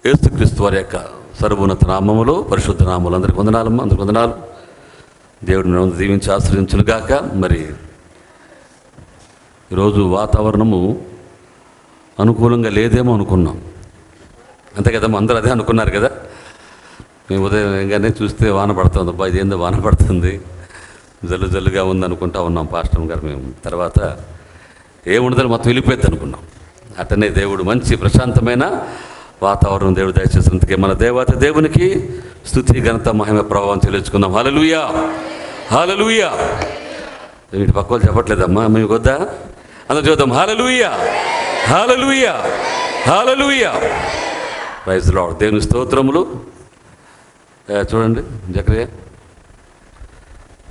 యేసుక్రీస్తు వారి యొక్క సర్వోన్నత నామములో పరిశుద్ధ నామములు అందరికి వందనాలమ్మా, అందరికి వందనాలు. దేవుడు మనం దీవించి ఆశ్రయించును గాక. మరి ఈరోజు వాతావరణము అనుకూలంగా లేదేమో అనుకున్నాం, అంతే కదమ్మా, అందరూ అదే అనుకున్నారు కదా. మేము ఉదయంగానే చూస్తే వాన పడుతుంది, అబ్బా ఇదేందో వాన పడుతుంది, జల్లు జల్లుగా ఉంది అనుకుంటా ఉన్నాం పాస్టర్ గారు. మేము తర్వాత ఏముండదని మొత్తం వెళ్ళిపోయింది అనుకున్నాం. అట్టనే దేవుడు మంచి ప్రశాంతమైన వాతావరణం దేవుడు దయచేసినందుకే మన దేవత దేవునికి స్తుతి ఘనత మహిమ ప్రభావం తెలుసుకుందాం. హల్లెలూయా, హల్లెలూయా. వీటి పక్కలు చెప్పట్లేదమ్మా, మేము వద్దా అందరూ చూద్దాం. Hallelujah, hallelujah, hallelujah. Praise the lord. దేవుని స్తోత్రములు. చూడండి జకరియా,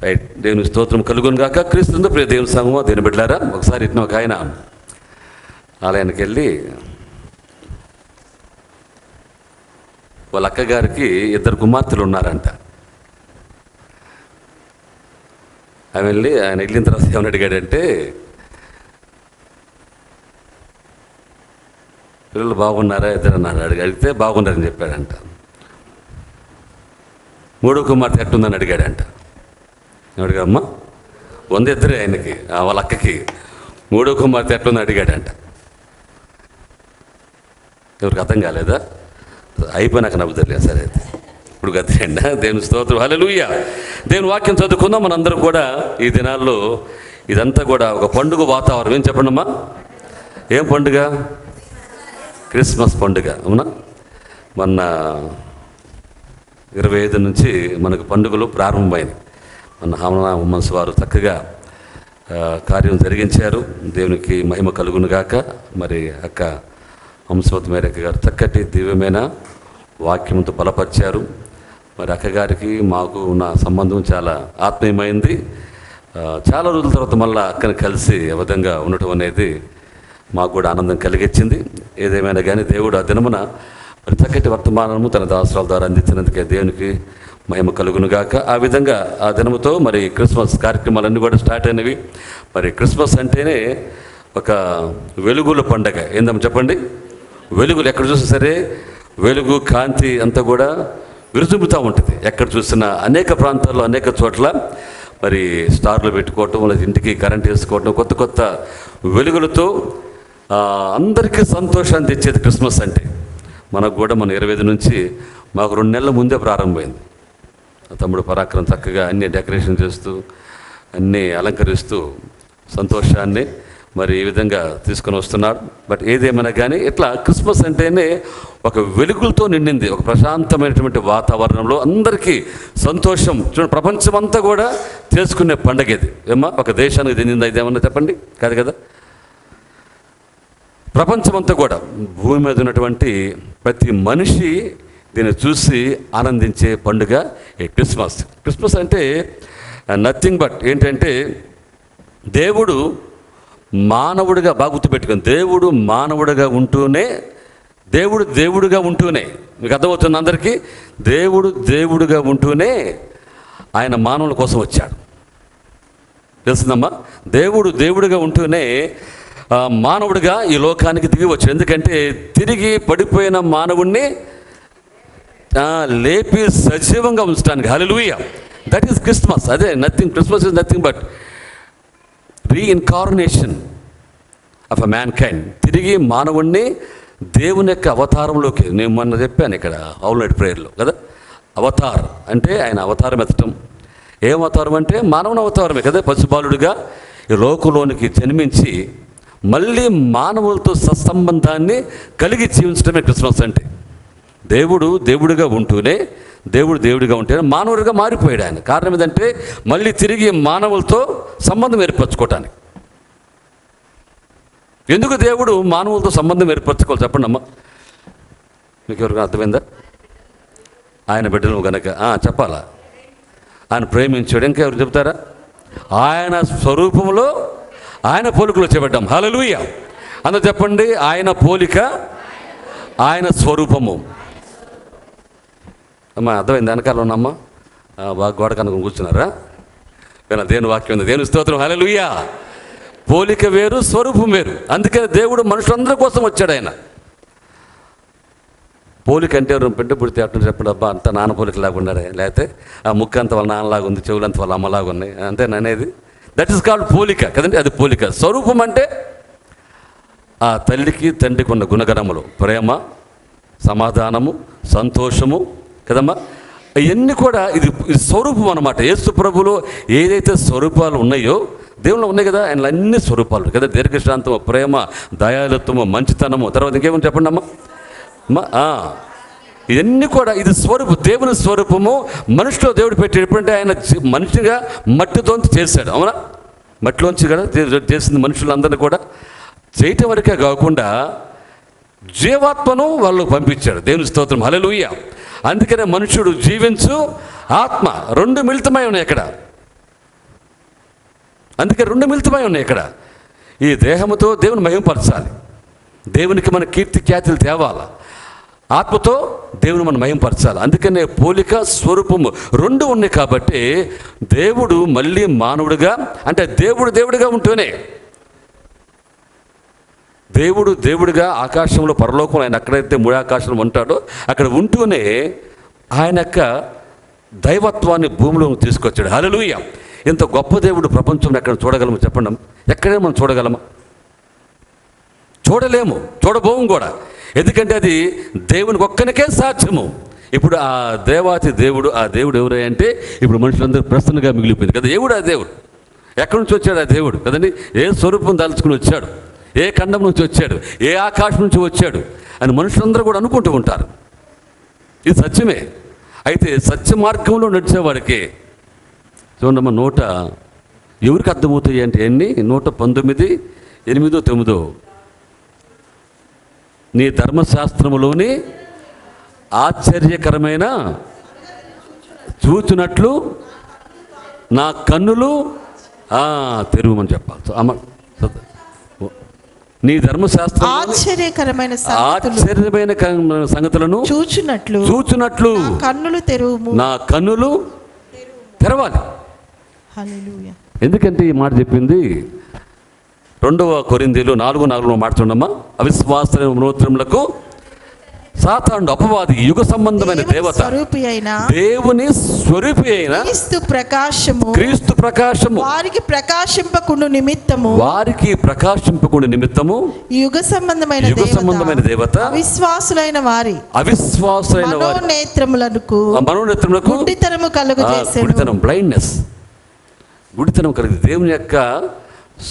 రైట్. దేవుని స్తోత్రం కలుగును గాక. క్రీస్తు ప్రియ దేవుని సంఘమా, దేవుని బిడ్డలారా, ఒకసారి ఇట్లా ఒక ఆయన ఆలయానికి వెళ్ళి వాళ్ళ అక్కగారికి 2 కుమార్తెలు ఉన్నారంట. ఆయన వెళ్ళిన తర్వాత ఏమని అడిగాడంటే, పిల్లలు బాగున్నారా 2 అన్నాడు. అడిగితే బాగున్నారని చెప్పాడంట. 3వ కుమార్తె ఎట్టుందని అడిగాడంట. అడిగామ్మా 2 ఆయనకి, వాళ్ళ అక్కకి. 3వ కుమార్తె ఎట్లుందని అడిగాడంట. ఎవరికి అర్థం కాలేదా? అయిపోయినాక నవ్వుతారు. సరే అయితే ఇప్పుడు గతండి. దేవుని స్తోత్రం, హల్లెలూయా. దేవుని వాక్యం చదువుకుందాం మనందరం కూడా. ఈ దినాల్లో ఇదంతా కూడా ఒక పండుగ వాతావరణం. ఏం చెప్పండమ్మా, ఏం పండుగ? క్రిస్మస్ పండుగ. అవునా? మొన్న 25 నుంచి మనకు పండుగలు ప్రారంభమైనవి. మన హామనా ఉమ్మన్స్ వారు చక్కగా కార్యం జరిగించారు. దేవునికి మహిమ కలుగును గాక. మరి అక్క హంసవతి మేరక్క గారు చక్కటి దివ్యమైన వాక్యంతో బలపరిచారు. మరి అక్కగారికి మాకు ఉన్న సంబంధం చాలా ఆత్మీయమైంది. చాలా రోజుల తర్వాత మళ్ళీ అక్కని కలిసి ఏ విధంగా ఉండటం అనేది మాకు కూడా ఆనందం కలిగించింది. ఏదేమైనా కానీ దేవుడు ఆ దినమున మరి చక్కటి వర్తమానము తన దాసరాల ద్వారా అందించినందుకే దేవునికి మహిమ కలుగునుగాక. ఆ విధంగా ఆ దినముతో మరి క్రిస్మస్ కార్యక్రమాలన్నీ కూడా స్టార్ట్ అయినవి. మరి క్రిస్మస్ అంటేనే ఒక వెలుగుల పండగ. ఏందమ్మా చెప్పండి? వెలుగులు ఎక్కడ చూసినా సరే వెలుగు కాంతి అంతా కూడా విరుచుంపుతూ ఉంటుంది. ఎక్కడ చూసినా అనేక ప్రాంతాల్లో అనేక చోట్ల మరి స్టార్లు పెట్టుకోవటం, లేదా ఇంటికి కరెంట్ వేసుకోవటం, కొత్త కొత్త వెలుగులతో అందరికీ సంతోషాన్ని తెచ్చేది క్రిస్మస్ అంటే. మనకు కూడా మన 25 నుంచి మాకు 2 నెలల ముందే ప్రారంభమైంది. తమ్ముడు పరాక్రమం చక్కగా అన్నీ డెకరేషన్ చేస్తూ అన్నీ అలంకరిస్తూ సంతోషాన్ని మరి ఈ విధంగా తీసుకొని వస్తున్నాడు. బట్ ఏదేమైనా కానీ ఇట్లా క్రిస్మస్ అంటేనే ఒక వెలుగులతో నిండింది, ఒక ప్రశాంతమైనటువంటి వాతావరణంలో అందరికీ సంతోషం. చూడండి, ప్రపంచమంతా కూడా చేసుకునే పండగ ఇది. ఏమా ఒక దేశానికి చెందిందా ఇదేమన్నా చెప్పండి? కాదు కదా. ప్రపంచమంతా కూడా భూమి మీద ఉన్నటువంటి ప్రతి మనిషి దీన్ని చూసి ఆనందించే పండుగ ఈ క్రిస్మస్. క్రిస్మస్ అంటే నథింగ్ బట్ ఏంటంటే దేవుడు మానవుడిగా, బాగా గుర్తుపెట్టుకొని, దేవుడు మానవుడిగా ఉంటూనే, దేవుడు దేవుడిగా ఉంటూనే, మీకు అర్థమవుతుంది అందరికీ, దేవుడు దేవుడిగా ఉంటూనే ఆయన మానవుల కోసం వచ్చాడు. తెలుస్తుందమ్మా? దేవుడు దేవుడిగా ఉంటూనే మానవుడిగా ఈ లోకానికి దిగి వచ్చాడు. ఎందుకంటే తిరిగి పడిపోయిన మానవుడిని లేపి సజీవంగా ఉంచడానికి. హల్లెలూయా. That is Christmas. అదే nothing, Christmas is nothing but reincarnation of a mankind. తిరిగి మానవుణ్ణి దేవుని యొక్క అవతారంలోకి, నేను మొన్న చెప్పాను ఇక్కడ ఆల్ నైట్ ప్రేయర్లో కదా, అవతార్ అంటే ఆయన అవతారం ఎత్తటం. ఏం అవతారం అంటే మానవుని అవతారమే కదా. పశుబాలుడిగా ఈ లోకంలోనికి జన్మించి మళ్ళీ మానవులతో సత్సంబంధాన్ని కలిగి జీవించడమే క్రిస్మస్ అంటే. దేవుడు దేవుడిగా ఉంటూనే, దేవుడు దేవుడిగా ఉంటేనే మానవుడిగా మారిపోయాడు ఆయన. కారణం ఏంటంటే మళ్ళీ తిరిగి మానవులతో సంబంధం ఏర్పరచుకోవటానికి. ఎందుకు దేవుడు మానవులతో సంబంధం ఏర్పరచుకోవాలి చెప్పండి అమ్మా? మీకు ఎవరికి అర్థమైందా? ఆయన బిడ్డలు కనుక చెప్పాలా? ఆయన ప్రేమించాడు. ఇంకా ఎవరు చెప్తారా? ఆయన స్వరూపంలో ఆయన పోలికలో చేయబడ్డాం. హల్లెలూయా. అందరూ చెప్పండి, ఆయన పోలిక, ఆయన స్వరూపము. అమ్మా అర్థమైంది? వెనకాల ఉన్నమ్మా బాగా గోడ కనుక కూర్చున్నారా? దేవుని వాక్యం ఉంది. దేవుని స్తోత్రం, హల్లెలూయా. పోలిక వేరు, స్వరూపం వేరు. అందుకని దేవుడు మనుషులందరి కోసం వచ్చాడు. ఆయన పోలిక అంటే బిడ్డ పుడితే అట్టు చెప్పండి, అబ్బా అంతా నాన్న పోలిక లాగా ఉన్నాడే, లేకపోతే ఆ ముక్కు అంత వాళ్ళ నాన్నలాగా ఉంది, చెవులు అంత వాళ్ళ అమ్మలాగా ఉన్నాయి అంతేననేది. దట్ ఈస్ కాల్డ్ పోలిక కదండి, అది పోలిక. స్వరూపం అంటే ఆ తల్లికి తండ్రికి ఉన్న గుణగణములు, ప్రేమ, సమాధానము, సంతోషము కదమ్మా, ఇవన్నీ కూడా ఇది స్వరూపం అన్నమాట. యేసు ప్రభులో ఏదైతే స్వరూపాలు ఉన్నాయో దేవుళ్ళు ఉన్నాయి కదా, ఆయన అన్ని స్వరూపాలు కదా, దీర్ఘశాంతము, ప్రేమ, దయాళుత్వము, మంచితనము, తర్వాత ఇంకేమని చెప్పండి అమ్మా. ఇవన్నీ కూడా ఇది స్వరూపం, దేవుని స్వరూపము మనిషిలో దేవుడు పెట్టి ఎప్పుడంటే ఆయన మనిషిగా మట్టితోంచి చేశాడు, అవునా? మట్టిలోంచి కదా చేసింది మనుషులందరినీ కూడా. చేయటం వరకే కాకుండా జీవాత్మను వాళ్ళు పంపించాడు. దేవుని స్తోత్రం, హల్లెలూయా. అందుకనే మనుషుడు జీవించు ఆత్మ రెండు మిళితమై ఉన్నాయి ఇక్కడ. అందుకే రెండు మిళితమై ఉన్నాయి ఇక్కడ. ఈ దేహముతో దేవుని మహిమపరచాలి, దేవునికి మన కీర్తి ఖ్యాతులు తేవాలి, ఆత్మతో దేవుని మనం మహిమపరచాలి. అందుకనే పోలిక, స్వరూపము రెండు ఉన్నాయి. కాబట్టి దేవుడు మళ్ళీ మానవుడిగా, అంటే దేవుడిగా ఉంటూనే, దేవుడిగా ఆకాశంలో పరలోకం ఆయన ఎక్కడైతే మూడు ఆకాశంలో ఉంటాడో అక్కడ ఉంటూనే ఆయన యొక్క దైవత్వాన్ని భూమిలో తీసుకొచ్చాడు. హల్లెలూయా. ఇంత గొప్ప దేవుడు ప్రపంచంలో ఎక్కడ చూడగలము చెప్పండి? ఎక్కడే మనం చూడగలమా? చూడలేము, చూడబోము కూడా. ఎందుకంటే అది దేవునికి ఒక్కనికే సాధ్యము. ఇప్పుడు ఆ దేవాతి దేవుడు, ఆ దేవుడు ఎవరు అంటే ఇప్పుడు మనుషులందరూ ప్రశ్నగా మిగిలిపోయింది కదా. దేవుడు ఆ దేవుడు ఎక్కడి నుంచి వచ్చాడు? ఆ దేవుడు కదండి. ఏ స్వరూపం దాల్చుకుని వచ్చాడు, ఏ ఖండం నుంచి వచ్చాడు, ఏ ఆకాశం నుంచి వచ్చాడు అని మనుషులందరూ కూడా అనుకుంటూ ఉంటారు. ఇది సత్యమే. అయితే సత్య మార్గంలో నడిచేవాడికి చూడమ్మా, నూట ఎవరికి అర్థమవుతాయి అంటే ఎన్ని? 119, 8, 9. నీ ధర్మశాస్త్రములోని ఆశ్చర్యకరమైన చూచినట్లు నా కన్నులు తెరువమని చెప్పాలి. నీ ధర్మశాస్త్రం ఆశ్చర్యమైన సంగతులను చూచునట్లు కన్నులు తెరువు, నా కన్నులు తెరవాలి. హల్లెలూయా. ఎందుకంటే ఈ మాట చెప్పింది 2 కొరింథీలు 4:4 మాట చూడమ్మా. అవిశ్వాస నూత్రములకు సాతానుడు అపవాది యుగ సంబంధమైన దేవత, దేవుని స్వరూపి అయిన క్రీస్తు ప్రకాశము వారికి ప్రకాశింపకుండు నిమిత్తము యుగ సంబంధమైన దేవత అవిశ్వాసులైన వారి మనోనేత్రములకు గుడ్డితనము కలుగజేసెను. బ్లైండ్నెస్, గుడితనం కలిగి దేవుని యొక్క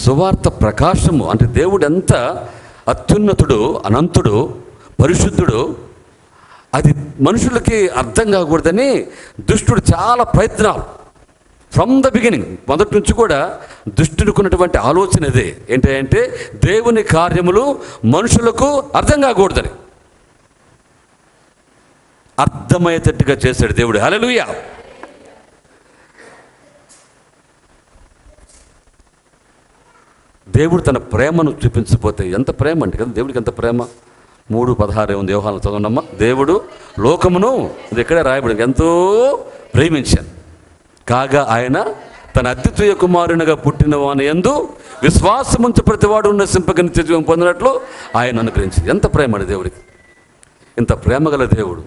సువార్త ప్రకాశము. అంటే దేవుడు ఎంత అత్యున్నతుడు, అనంతుడు, పరిశుద్ధుడు, అది మనుషులకి అర్థం కాకూడదని దుష్టుడు చాలా ప్రయత్నాలు, ఫ్రమ్ ద బిగినింగ్, మొదటి నుంచి కూడా దుష్టుడుకున్నటువంటి ఆలోచన ఇదే. ఏంటంటే దేవుని కార్యములు మనుషులకు అర్థం కాకూడదని అర్థమయ్యేటట్టుగా చేశాడు దేవుడు. హల్లెలూయా. దేవుడు తన ప్రేమను చూపించకపోతే ఎంత ప్రేమ అంటే కదా, దేవుడికి ఎంత ప్రేమ. 3:16 ఉంది యోహాను చదవనమ్మా. దేవుడు లోకమును, ఇది ఇక్కడే రాయబడింది, ఎంతో ప్రేమించాను కాగా ఆయన తన అద్వితీయ కుమారునిగా పుట్టిన వాని యందు విశ్వాసముంచు ప్రతివాడు నశింపక నిత్య జీవం పొందినట్లు ఆయన అనుగ్రహించింది. ఎంత ప్రేమ అండి దేవుడికి. ఇంత ప్రేమ గల దేవుడు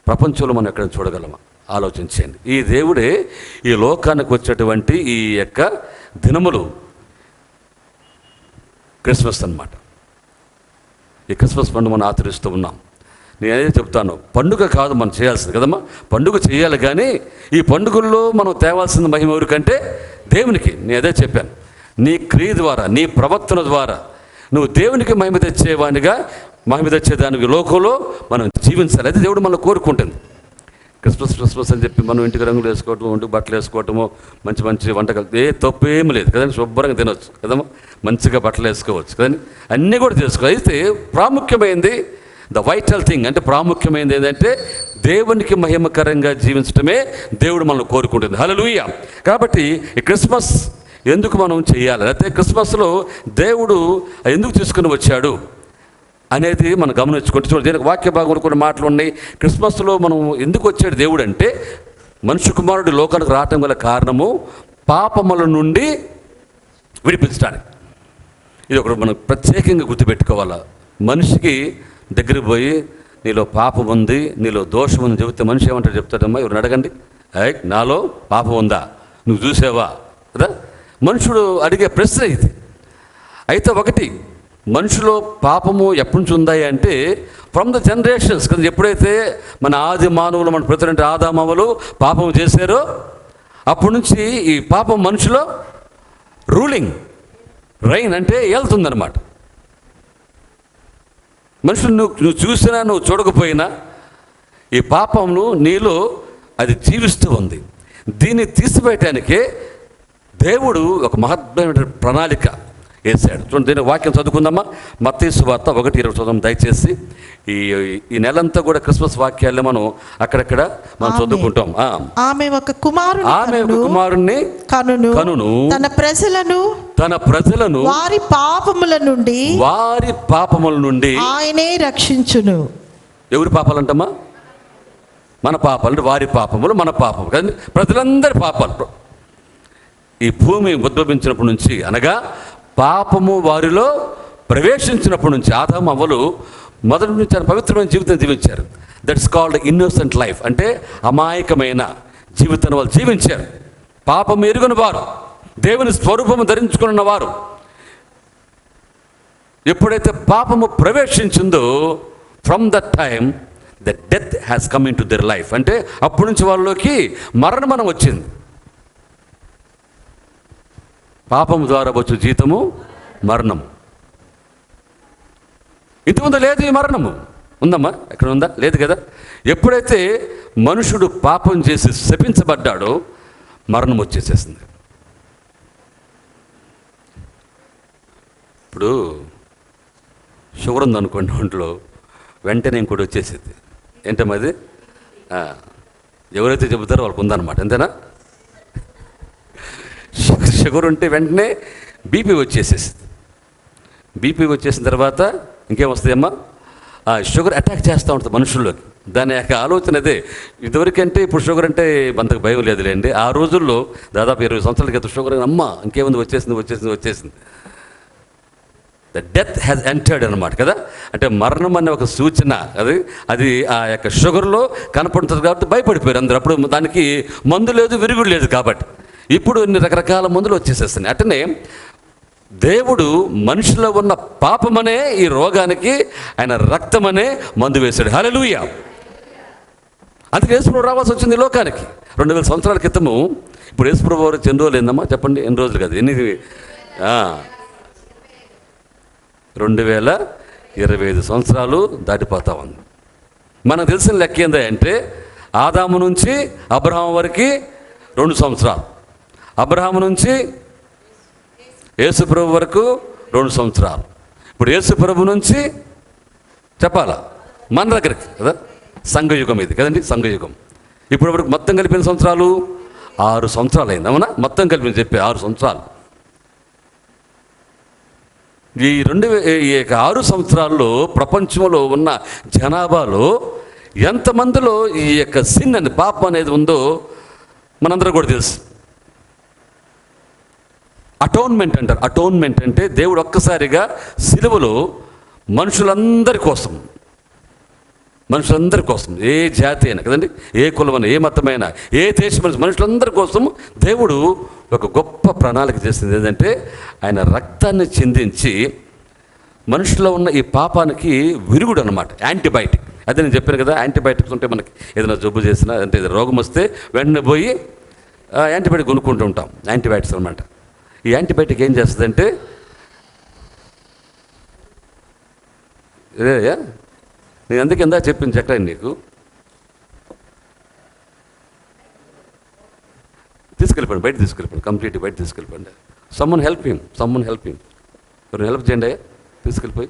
ప్రపంచంలో మనం ఎక్కడ చూడగలమా? ఆలోచించండి. ఈ దేవుడే ఈ లోకానికి వచ్చేటువంటి ఈ యొక్క దినములు క్రిస్మస్ అన్నమాట. ఈ క్రిస్మస్ పండుగ మనం ఆచరిస్తూ ఉన్నాం. నేనే చెప్తాను, పండుగ కాదు మనం చేయాల్సింది కదమ్మా. పండుగ చేయాలి, కానీ ఈ పండుగల్లో మనం తేవాల్సిన మహిమ ఎవరికంటే దేవునికి. నేను అదే చెప్పాను, నీ క్రియ ద్వారా, నీ ప్రవర్తన ద్వారా నువ్వు దేవునికి మహిమ తెచ్చేవానిగా, మహిమ తెచ్చేదానికి లోకంలో మనం జీవించాలి. అది దేవుడు మనం కోరుకుంటుంది. క్రిస్మస్ అని చెప్పి మనం ఇంటికి రంగులు వేసుకోవటం, ఒంటికి బట్టలు వేసుకోవటము, మంచి మంచి వంటకాలు, తప్పు ఏమి లేదు కదండి. శుభ్రంగా తినవచ్చు కదమ్మా, మంచిగా బట్టలు వేసుకోవచ్చు కదండి, అన్నీ కూడా చేసుకోవాలి. అయితే ప్రాముఖ్యమైనది, ద వైటల్ థింగ్ అంటే ప్రాముఖ్యమైనది ఏంటంటే దేవునికి మహిమకరంగా జీవించడమే దేవుడు మనల్ని కోరుకుంటుంది. హల్లెలూయా. కాబట్టి ఈ క్రిస్మస్ ఎందుకు మనం చేయాలి, అయితే క్రిస్మస్లో దేవుడు ఎందుకు తీసుకుని వచ్చాడు అనేది మనం గమనించుకుంటే చూడండి. దీనికి వాక్య భాగంలో కొన్ని మాటలు ఉన్నాయి. క్రిస్మస్లో మనం ఎందుకు వచ్చాడు దేవుడు అంటే, మనుష్య కుమారుడు లోకానికి రావటం గల కారణము పాపముల నుండి విడిపించడానికి. ఇది ఒకటి మనం ప్రత్యేకంగా గుర్తుపెట్టుకోవాలా. మనిషికి దగ్గరికి పోయి నీలో పాపం ఉంది, నీలో దోషం ఉంది చెబితే మనిషి ఏమంటారు చెప్తాడమ్మా? ఎవరిని అడగండి, నాలో పాపం ఉందా, నువ్వు చూసావా కదా? మనుషుడు అడిగే ప్రశ్న ఇది. అయితే ఒకటి, మనుషులో పాపము ఎప్పటి నుంచి ఉందాయి అంటే ఫ్రమ్ ద జనరేషన్స్ కదా. ఎప్పుడైతే మన ఆది మానవులు, మన ప్రతి ఆదామవులు పాపం చేశారో అప్పటి నుంచి ఈ పాపం మనుషులో రూలింగ్ రైన్ అంటే వెళ్తుందన్నమాట. మనుషులు నువ్వు చూసినా నువ్వు చూడకపోయినా ఈ పాపంను నీలో అది జీవిస్తూ ఉంది. దీన్ని తీసివేయటానికే దేవుడు ఒక మహత్తరమైన ప్రణాళిక వేశాడు. చూడండి, దీని వాక్యం చదువుకుందామా? మత్తయి సువార్త 1:20 చదువు దయచేసి. ఈ నెలంతా కూడా క్రిస్మస్ వాక్యాలు మనం అక్కడక్కడ మనం చదువుకుంటాం. ఆమె ఒక కుమారుణ్ణి కనును, తన ప్రజలను వారి పాపముల నుండి ఆయనే రక్షించును. ఎవరి పాపాలంటమ్మా? మన పాపాలు. వారి పాపములు మన పాపములు కదండి, ప్రజలందరి పాపాలు. ఈ భూమి ఉద్భవించినప్పటి నుంచి, అనగా పాపము వారిలో ప్రవేశించినప్పటి నుంచి ఆదాము అవ్వలు మొదటి నుంచి పవిత్రమైన జీవితం జీవించారు. That's called innocent life. అంటే అమాయకమైన జీవితాన్ని వాళ్ళు జీవించారు. పాపం ఎరుగని వారు, దేవుని స్వరూపము ధరించుకున్న వారు. ఎప్పుడైతే పాపము ప్రవేశించిందో from that time the death has come in to their life. అంటే అప్పటి నుంచి వాళ్ళలోకి మరణం వచ్చింది. పాపము ద్వారా వచ్చు జీతము మరణము. ఇంతకుముందు లేదు ఈ మరణము. ఉందమ్మా? ఎక్కడ ఉందా? లేదు కదా. ఎప్పుడైతే మనుషుడు పాపం చేసి శపించబడ్డాడో మరణం వచ్చేసేసింది. ఇప్పుడు షుగర్ ఉందనుకోండి ఒంట్లో, వెంటనే ఇంకోటి వచ్చేసేది. ఏంటమ్మా అది? ఎవరైతే చెబుతారో వాళ్ళకు ఉందన్నమాట. అంతేనా? షుగర్ ఉంటే వెంటనే బీపీ వచ్చేసేసింది. బీపీ వచ్చేసిన తర్వాత ఇంకేం వస్తాయమ్మా? షుగర్ అటాక్ చేస్తూ ఉంటుంది మనుషుల్లోకి. దాని యొక్క ఆలోచన అదే. ఇదివరకంటే ఇప్పుడు షుగర్ అంటే అంతకు భయం లేదులేండి. ఆ రోజుల్లో దాదాపు 20 సంవత్సరాల క్రితం షుగర్ అమ్మ ఇంకేముంది, వచ్చేసింది. ద డెత్ హ్యాస్ ఎంటర్డ్ అనమాట కదా. అంటే మరణం అనే ఒక సూచన అది ఆ యొక్క షుగర్లో కనపడుతుంది కాబట్టి భయపడిపోయారు అందరూ. అప్పుడు దానికి మందు లేదు, విరుగుడు లేదు కాబట్టి. ఇప్పుడు ఇన్ని రకరకాల మందులు వచ్చేసేస్తున్నాయి. అట్లనే దేవుడు మనిషిలో ఉన్న పాపమనే ఈ రోగానికి ఆయన రక్తమనే మందు వేశాడు. హల్లెలూయా. అందుకే యేసుప్రభు రావాల్సి వచ్చింది ఈ లోకానికి 2000 సంవత్సరాల క్రితము. ఇప్పుడు యేసుప్రభు వారు ఎన్ని రోజులు ఏందమ్మా చెప్పండి? ఎన్ని రోజులు కాదు, 2025 సంవత్సరాలు దాటిపోతా ఉంది. మనకు తెలిసిన లెక్క ఏందా అంటే ఆదాము నుంచి అబ్రహాము వరకు 2 సంవత్సరాలు, అబ్రహాము నుంచి యేసుప్రభు వరకు 2 సంవత్సరాలు. ఇప్పుడు యేసుప్రభు నుంచి చెప్పాలా మన దగ్గరికి కదా, సంఘయుగం ఇది కదండి, సంఘయుగం. ఇప్పుడు వరకు మొత్తం కలిపిన సంవత్సరాలు 6 సంవత్సరాలు అయింది. అవునా? మొత్తం కలిపి చెప్పే 6 సంవత్సరాలు. ఈ 6 సంవత్సరాల్లో ప్రపంచంలో ఉన్న జనాభాలో ఎంతమందిలో ఈ యొక్క సిన్ అని పాపం అనేది ఉందో మనందరూ కూడా తెలుసు. అటోన్మెంట్ అంటారు. అటోన్మెంట్ అంటే దేవుడు ఒక్కసారిగా సిలువలో మనుషులందరి కోసం, ఏ జాతి అయినా కదండి, ఏ కులమైనా, ఏ మతమైనా, ఏ దేశమైన మనుషులందరి కోసం దేవుడు ఒక గొప్ప ప్రణాళిక చేసింది. ఏంటంటే ఆయన రక్తాన్ని చిందించి మనుషుల్లో ఉన్న ఈ పాపానికి విరుగుడు అనమాట, యాంటీబయాటిక్. అదే నేను చెప్పాను కదా, యాంటీబయాటిక్స్ ఉంటే మనకి ఏదైనా జబ్బు చేసినా అంటే రోగం వస్తే వెంటనే పోయి యాంటీబయాటిక్ కొనుక్కుంటూ ఉంటాం. యాంటీబయాటిక్స్ అనమాట. ఈ యాంటీబయాటిక్ ఏం చేస్తుందంటే నేను అందుకే ఇందా చెప్పింది చక్కని నీకు తీసుకెళ్ళిపోండి, బయట తీసుకెళ్ళిపోండి, కంప్లీట్ బయట తీసుకెళ్ళిపోండి. Someone help him. ఎవరు హెల్ప్ చేయండి అయ్యా, తీసుకెళ్ళిపోయి.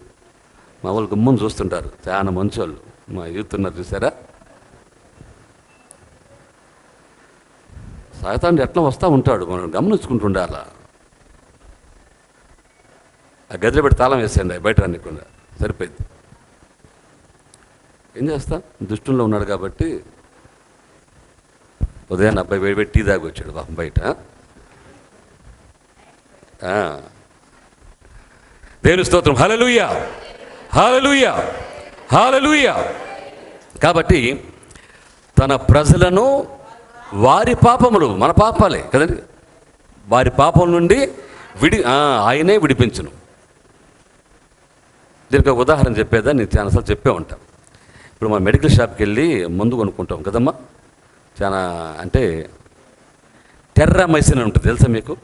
మా వాళ్ళు గుమ్మని చూస్తుంటారు, చాలా మంచి వాళ్ళు, మా యూత్ ఉన్నారు చూసారా. సాయతాండి ఎట్లా వస్తూ ఉంటాడు, మనం గమనించుకుంటుండే. అలా ఆ గదిలో పెట్టి తాళం వేసేయండి, బయట రానికుండా సరిపోయింది. ఏం చేస్తా, దుష్టుల్లో ఉన్నాడు కాబట్టి. ఉదయాన్నే అబ్బాయి వేడి టీ దాగి వచ్చాడు పాపం బయట. దేవుని స్తోత్రం. హల్లెలూయా, హల్లెలూయా, హల్లెలూయా. కాబట్టి తన ప్రజలను వారి పాపములు, మన పాపాలే కదండి, వారి పాపం నుండి ఆయనే విడిపించును. దీనికి ఒక ఉదాహరణ చెప్పేదా, నేను చాలాసార్లు చెప్పే ఉంటాను. ఇప్పుడు మనం మెడికల్ షాప్కి వెళ్ళి మందు కొనుక్కుంటాం కదమ్మా. చాలా అంటే టెర్రామైసిన్ ఉంటుంది, తెలుసా మీకు?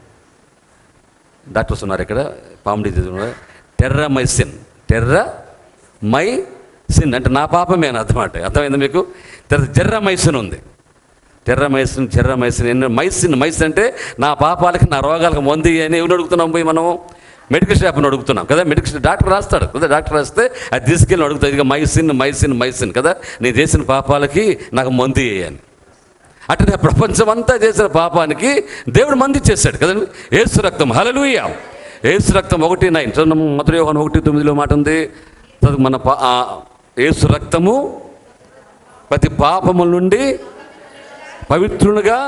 డాక్టర్స్ ఉన్నారు ఇక్కడ, పామిడి ఉన్నారు. టెర్రామైసిన్ అంటే నా పాపమే అని అర్థమైంది మీకు? జెర్రామైసిన్ ఉంది. టెర్రామైసిన్ మైసిన్ అంటే నా పాపాలకి, నా రోగాలకు మందు అని ఎవరు అడుగుతున్నాం పోయి మనం? మెడికల్ షాప్ని అడుగుతున్నాం కదా. మెడికల్ డాక్టర్ రాస్తాడు కదా, డాక్టర్ రాస్తే అది తీసుకెళ్ళి అడుగుతుంది, ఇక మైసిన్ కదా, నేను చేసిన పాపాలకి నాకు మందు అని. అట్లా ప్రపంచం అంతా చేసిన పాపానికి దేవుడు మంది చేశాడు కదండి. యేసు రక్తం, హల్లెలూయా. యేసు రక్తం 1:9 మొదటి యోహాను 1:9 మాట ఉంది. మన యేసు రక్తము ప్రతి పాపముల నుండి పవిత్రునిగా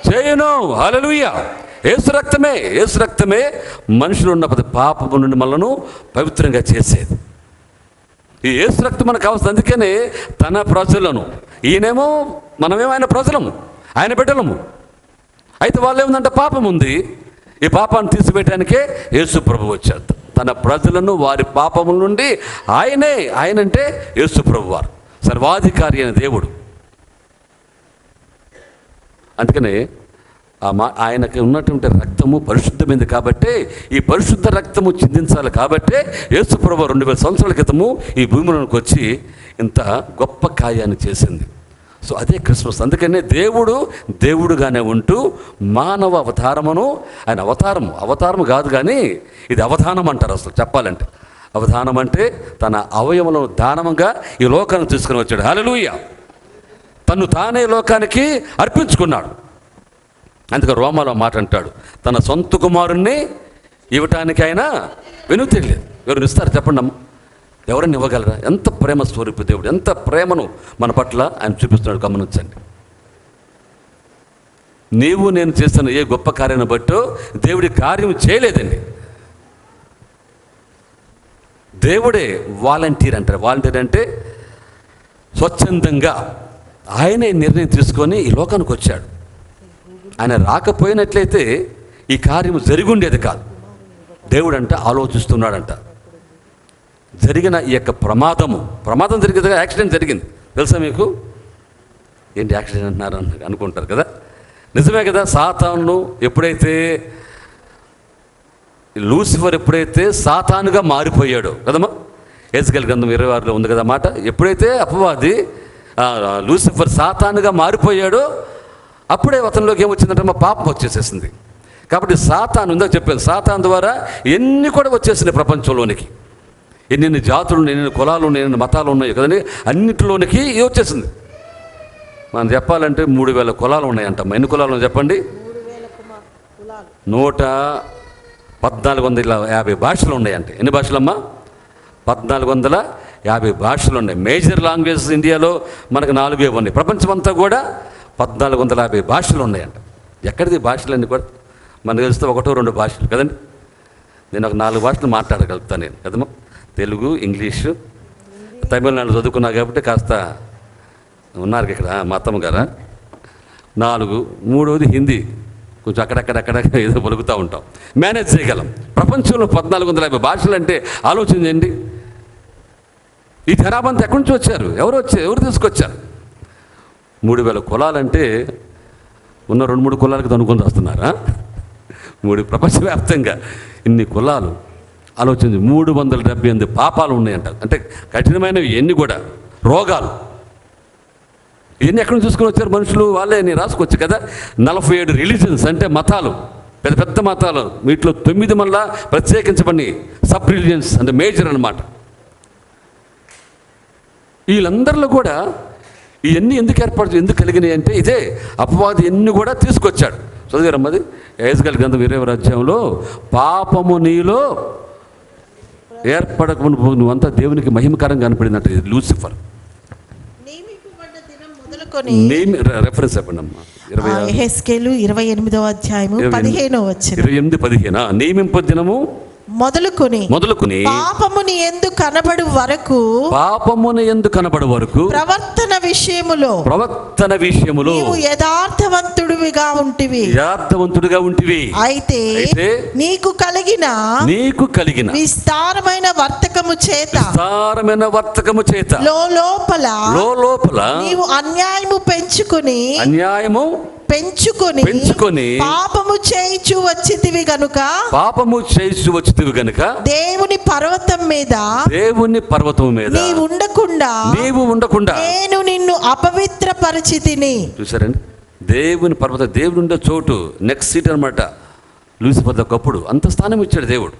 చేయను, హల్లెలూయా. యేసు రక్తమే మనుషులు ఉన్న ప్రతి పాపము నుండి మనలను పవిత్రంగా చేసేది. ఈ యేసు రక్తం మనకు అవసరం. అందుకనే తన ప్రజలను, ఈయనేమో మనమేమో ఆయన ప్రజలము, ఆయన బిడ్డలము. అయితే వాళ్ళు ఏముందంటే పాపం ఉంది, ఈ పాపాన్ని తీసివేయడానికే యేసు ప్రభు వచ్చాడు. తన ప్రజలను వారి పాపముల నుండి ఆయనంటే యేసు ప్రభు వారు సర్వాధికారి అయిన దేవుడు. అందుకనే ఆయనకి ఉన్నటువంటి రక్తము పరిశుద్ధమైంది కాబట్టి, ఈ పరిశుద్ధ రక్తము చిందించాలి కాబట్టే యేసు ప్రభు 2000 సంవత్సరాల క్రితము ఈ భూమిలోకి వచ్చి ఇంత గొప్ప కార్యాన్ని చేసింది. సో అదే క్రిస్మస్. అందుకనే దేవుడుగానే ఉంటూ మానవ అవతారమును, ఆయన అవతారము కాదు కానీ ఇది అవధానం అంటారు. అసలు చెప్పాలంటే అవధానం అంటే తన అవయవములను దానముగా ఈ లోకాన్ని తీసుకుని వచ్చాడు. హల్లెలూయా. తను తానే లోకానికి అర్పించుకున్నాడు. అందుకే రోమాలో మాట అంటాడు, తన సొంత కుమారుణ్ణి ఇవ్వటానికి ఆయన వెనుతిరగలేదు. ఎవరు ఇస్తారు చెప్పండి అమ్మ? ఎవరైనా ఇవ్వగలరా? ఎంత ప్రేమ స్వరూప దేవుడు, ఎంత ప్రేమను మన పట్ల ఆయన చూపిస్తున్నాడు. గమనించండి. నీవు నేను చేస్తున్న ఏ గొప్ప కార్యాన్ని బట్టో దేవుడి కార్యం చేయలేదండి. దేవుడే వాలంటీర్ అంటారు. వాలంటీర్ అంటే స్వచ్ఛందంగా ఆయనే నిర్ణయం తీసుకొని ఈ లోకానికి వచ్చాడు. ఆయన రాకపోయినట్లయితే ఈ కార్యం జరిగి ఉండేది కాదు. దేవుడు అంట ఆలోచిస్తున్నాడంట. జరిగిన ఈ యొక్క ప్రమాదం జరిగింది, యాక్సిడెంట్ జరిగింది. తెలుసా మీకు? ఏంటి యాక్సిడెంట్ అంటున్నారు అనుకుంటారు కదా. నిజమే కదా. సాతాను ఎప్పుడైతే, లూసిఫర్ ఎప్పుడైతే సాతానుగా మారిపోయాడో కదమ్మా, హెజ్కేలు గ్రంథం 26లో ఉంది కదా మాట. ఎప్పుడైతే అపవాది లూసిఫర్ సాతానుగా మారిపోయాడో అప్పుడే అతనిలోకి ఏమొచ్చిందంటే మా పాపం వచ్చేసేసింది. కాబట్టి సాతాను ఉందా చెప్పాను, సాతాను ద్వారా ఎన్ని కూడా వచ్చేసినాయి ప్రపంచంలోనికి. ఎన్ని జాతులు, ఎన్ని కులాలు, ఎన్ని మతాలు ఉన్నాయి కదండి, అన్నిటిలోనికి వచ్చేసింది. మనం చెప్పాలంటే 3000 కులాలు ఉన్నాయంట. ఎన్ని కులాలు చెప్పండి? 1450 భాషలు ఉన్నాయంటే. ఎన్ని భాషలమ్మా? 1450 భాషలు ఉన్నాయి. మేజర్ లాంగ్వేజెస్ ఇండియాలో మనకు 4 ఉన్నాయి. ప్రపంచమంతా కూడా 1450 భాషలు ఉన్నాయంట. ఎక్కడిది భాషలన్నీ కూడా? మనకు తెలిస్తే 1-2 భాషలు కదండి. నేను ఒక 4 భాషలు మాట్లాడగలుగుతాను నేను కదమ్మా. తెలుగు, ఇంగ్లీషు, తమిళనాడు చదువుకున్నా కాబట్టి కాస్త ఉన్నారు ఇక్కడ మా అత్తమ్మ గారా. 4, మూడవది హిందీ, కొంచెం అక్కడక్కడ ఏదో పలుకుతూ ఉంటాం, మేనేజ్ చేయగలం. ప్రపంచంలో 1450 భాషలు అంటే ఆలోచించండి. ఈ జనాభా ఎక్కడి నుంచి వచ్చారు? ఎవరు తీసుకొచ్చారు? 3000 కులాలంటే ఉన్న 2-3 కులాలకు అనుకుని వస్తున్నారా? 3 ప్రపంచవ్యాప్తంగా ఇన్ని కులాలు ఆలోచించి 378 పాపాలు ఉన్నాయంట. అంటే కఠినమైనవి ఎన్ని కూడా, రోగాలు ఇవన్నీ ఎక్కడి నుంచి చూసుకొని వచ్చారు మనుషులు? వాళ్ళే నేను రాసుకొచ్చు కదా. 47 రిలీజన్స్ అంటే మతాలు, పెద్ద మతాలు. వీటిలో 9 మళ్ళా ప్రత్యేకించబడి సబ్ రిలీజన్స్ అంటే మేజర్ అన్నమాట. వీళ్ళందరిలో కూడా ఇవన్నీ ఎందుకు కలిగినాయి అంటే ఇదే అపవాది ఎన్ని కూడా తీసుకొచ్చాడు. చదివారమ్మది హెజ్కేలు గ్రంథం 20వ అధ్యాయంలో, పాపము నీలో ఏర్పడకుండా నువ్వంతా దేవునికి మహిమకరంగా కనపడినట్టు లూసిఫర్. రెఫరెన్స్ చెప్పండి అమ్మా. హెజ్కేలు 28వ అధ్యాయము 15వ వచనం. 28-15 నియమింపు దినము మొదలుకొని పాపముని యందు కనబడు వరకు ప్రవర్తన విషయములో నీవు యథార్థవంతుడిగా ఉంటివి. అయితే నీకు కలిగిన విస్తారమైన వర్తకము చేత లోపల నీవు అన్యాయము పెంచుకొని పాపము చేయించు వచ్చితివి గనుక దేవుని పర్వతం మీద నీవు ఉండకుండా నేను నిన్ను అపవిత్రపరిచితిని. చూసారండి, దేవుని పర్వతం, దేవుడు ఉండే చోటు నెక్స్ట్ సీట్ అనమాట. లూసిఫర్ ఒకప్పుడు అంత స్థానం ఇచ్చాడు దేవుడు.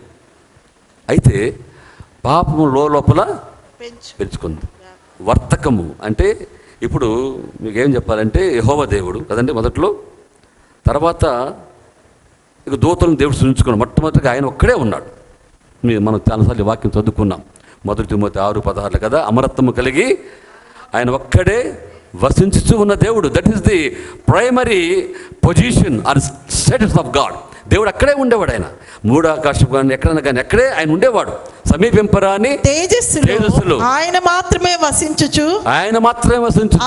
అయితే పాపము లోపల పెంచుకుంది. వర్తకము అంటే ఇప్పుడు మీకేం చెప్పాలంటే యెహోవా దేవుడు కదండి మొదట్లో, తర్వాత ఇక దూతలను దేవుడు సృష్టించుకున్నాడు. మొట్టమొదటిగా ఆయన ఒక్కడే ఉన్నాడు. మనం చాలాసార్లు వాక్యం చదువుకున్నాం, 1 తిమోతి 6:16 కదా. అమరత్వము కలిగి ఆయన ఒక్కడే వసించుతూ ఉన్న దేవుడు. That is the primary position are status of God. దేవుడు అక్కడే ఉండేవాడు. ఆయన 3 ఆకాశం కానీ ఎక్కడైనా కానీ అక్కడే ఆయన ఉండేవాడు. సమీపింపరాని తేజస్సులో ఆయన మాత్రమే వసించుచు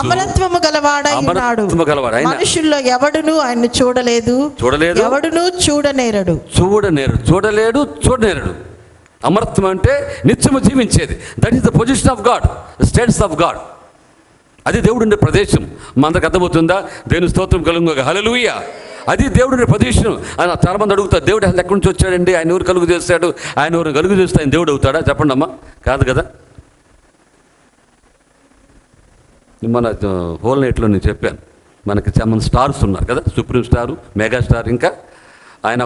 అమరత్వము గలవాడై ఉన్నాడు. మనుషుల్లో ఎవడును ఆయన్ని చూడలేదు, ఎవడును చూడనేరడు. అమరత్వం అంటే నిత్యము జీవించేది. That is the position of God, status of God. అది దేవుడు ఉండే ప్రదేశం. అందరికి అర్థమవుతుందా? దేవుని స్తోత్రం కలుగుగా. హల్లెలూయా. అది దేవుడి పొజిషన్. ఆయన చాలామంది అడుగుతారు, దేవుడు అసలు ఎక్కడి నుంచి వచ్చాడండి, ఆయన ఎవరు కలుగు చేస్తాడు, ఆయన ఎవరు కలుగు చేస్తే ఆయన దేవుడు అవుతాడా? చెప్పండి అమ్మా, కాదు కదా. మన హోల్ నైట్లో నేను చెప్పాను, మనకి చాలా స్టార్స్ ఉన్నారు కదా, సుప్రీం స్టారు, మెగా స్టార్. ఇంకా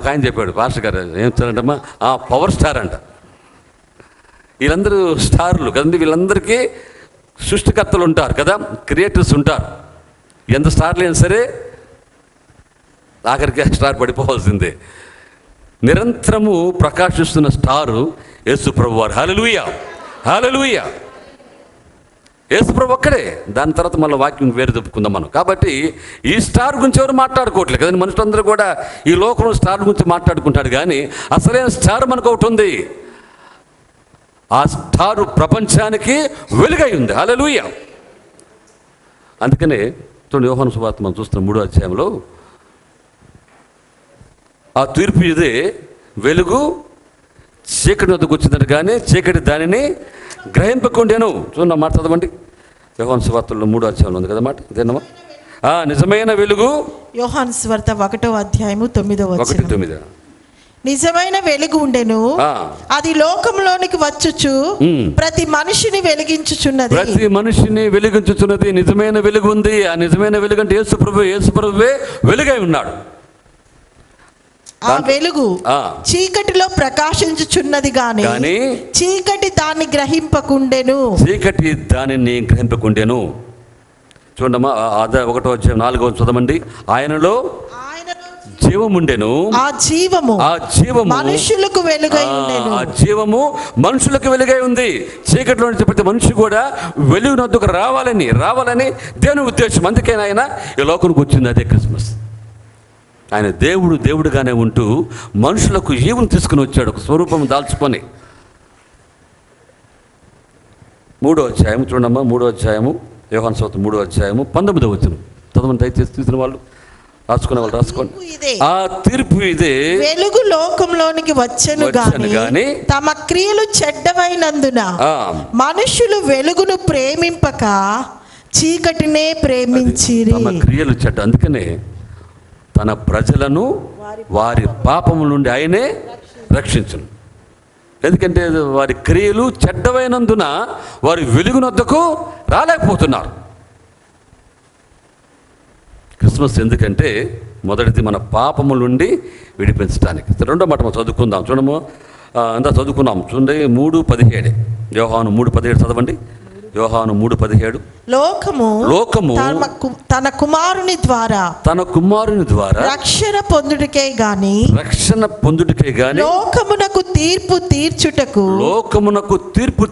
ఒక ఆయన చెప్పాడు, పాస్టర్ గారు ఏం చెప్తారంటమ్మా, పవర్ స్టార్ అంట. వీళ్ళందరూ స్టార్లు కదండి. వీళ్ళందరికీ సృష్టికర్తలు ఉంటారు కదా, క్రియేటర్స్ ఉంటారు. ఎంత స్టార్లు అయినా సరే ఆఖరికి స్టార్ పడిపోవాల్సిందే. నిరంతరము ప్రకాశిస్తున్న స్టారు యేసు ప్రభు వారు. హల్లెలూయా, హల్లెలూయా. యేసు ప్రభు ఒక్కడే. దాని తర్వాత మళ్ళీ వాక్యం వేరు చెప్పుకుందాం మనం. కాబట్టి ఈ స్టార్ గురించి ఎవరు మాట్లాడుకోవట్లేదు కదండి. మనుషులందరూ కూడా ఈ లోకంలో స్టార్ గురించి మాట్లాడుకుంటాడు, కానీ అసలైన స్టార్ మనకు ఒకటి ఉంది. ఆ స్టారు ప్రపంచానికి వెలుగై ఉంది. హల్లెలూయా. అందుకనే చూడండి, యోహాను సువార్త మనం చూస్తున్నాం 3వ అధ్యాయంలో, ఆ తీర్పు ఇదే, వెలుగు చీకటి వద్దకు వచ్చిందంట కానీ చీకటి దానిని గ్రహింపకుండాను. చూడండి మాట చదవండి, యోహాను సువార్తలో 3వ అధ్యాయంలో ఉంది కదా మాట. ఇదేనమ్మా నిజమైన వెలుగు. యోహాను సువార్త 1వ అధ్యాయము 9వ వచనం. 1:9. నిజమైన వెలుగు ఉండెను, అది లోకంలోనికి వచ్చుచు ప్రతి మనిషిని వెలిగించుచున్నది. నిజమైన వెలుగు ఉంది. ఆ నిజమైన వెలుగు అంటే యేసు ప్రభువే వెలుగై ఉన్నాడు. ఆ వెలుగు చీకటిలో ప్రకాశించుచున్నది గాని చీకటి దాన్ని గ్రహింపకుండెను. చూడమ్మా, 1వ అధ్యాయం 4వ చదవండి. ఆయనలో జీవముండెను, ఆ జీవము మనుషులకు వెలుగై ఉండెను. ఆ జీవము మనుషులకు వెలుగై ఉంది. చీకటిలో నుంచి ప్రతి మనిషి కూడా వెలుగునొద్దకు రావాలని దేవుని ఉద్దేశం. అందుకే ఆయన ఈ లోకానికి వచ్చింది. అదే క్రిస్మస్. ఆయన దేవుడుగానే ఉంటూ మనుషులకు ఈవును తీసుకుని వచ్చాడు, ఒక స్వరూపం దాల్చుకొని. 3వ అధ్యాయం చూడమ్మా, 3వ అధ్యాయము యోహాను సువార్త 3వ అధ్యాయము 19వ వచనం చదవండి దయచేసి. తీసిన వాళ్ళు రాసుకోండి. ఆ తీర్పు ఇదే, వెలుగు లోకంలోనికి వచ్చెను గాని తమ క్రియలు చెడ్డవైనందున మనుషులు వెలుగును ప్రేమింపక చీకటినే ప్రేమించిరి. తమ క్రియలు చెడ్డ. అందుకనే తన ప్రజలను వారి పాపముల నుండి ఆయనే రక్షించును. ఎందుకంటే వారి క్రియలు చెడ్డవైనందున వారి వెలుగునొద్దకు రాలేకపోతున్నారు. క్రిస్మస్ ఎందుకంటే మొదటిది మన పాపముల నుండి విడిపించడానికి. రెండో మాట మనం చదువుకుందాం. చూడము, అంతా చదువుకున్నాం. చూడండి 3:17 యోహాను 3:17 చదవండి. యోహాను 3:17 లోకము తన కుమారుని ద్వారా రక్షణ పొందుటకే గాని లోకమునకు తీర్పు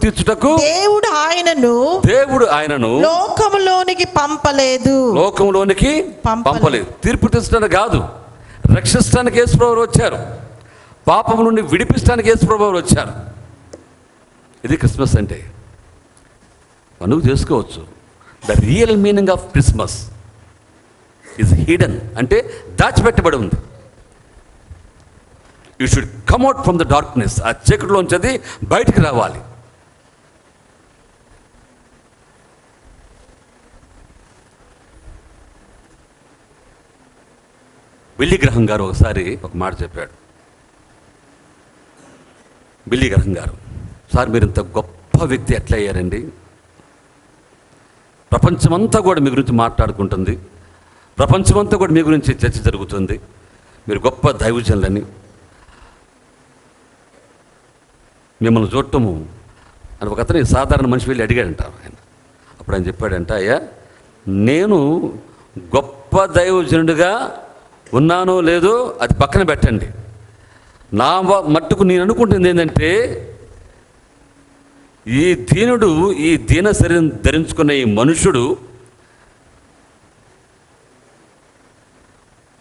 తీర్చుటకు దేవుడు ఆయనను లోకములోనికి పంపలేదు. తీర్పు తీర్చడానికి కాదు, రక్షించడానికి యేసు ప్రభువు వచ్చారు. పాపం నుండి విడిపించడానికి యేసు ప్రభువు వచ్చారు. ఇది క్రిస్మస్ అంటే. నువ్వు చేసుకోవచ్చు. The real meaning of Christmas is hidden, అంటే దాచిపెట్టబడి ఉంది. You should come out from the darkness. ఆ చీకటిలోంచి అది బయటికి రావాలి. బిల్లీ గ్రహం గారు ఒకసారి ఒక మాట చెప్పాడు. బిల్లీ గ్రహం గారు, సార్ మీరు ఇంత గొప్ప వ్యక్తి ఎట్లా అయ్యారండి? ప్రపంచమంతా కూడా మీ గురించి మాట్లాడుకుంటుంది, ప్రపంచమంతా కూడా మీ గురించి చర్చ జరుగుతుంది, మీరు గొప్ప దైవజనులని, మిమ్మల్ని చూడటము అని ఒక అతను సాధారణ మనిషి వెళ్ళి అడిగాడంట ఆయన. అప్పుడు ఆయన చెప్పాడంట, అయ్యా నేను గొప్ప దైవజనుడిగా ఉన్నానో లేదో అది పక్కన పెట్టండి, నా మట్టుకు నేను అనుకుంటుంది ఏంటంటే ఈ దీనుడు, ఈ దీన శరీరం ధరించుకున్న ఈ మనుషుడు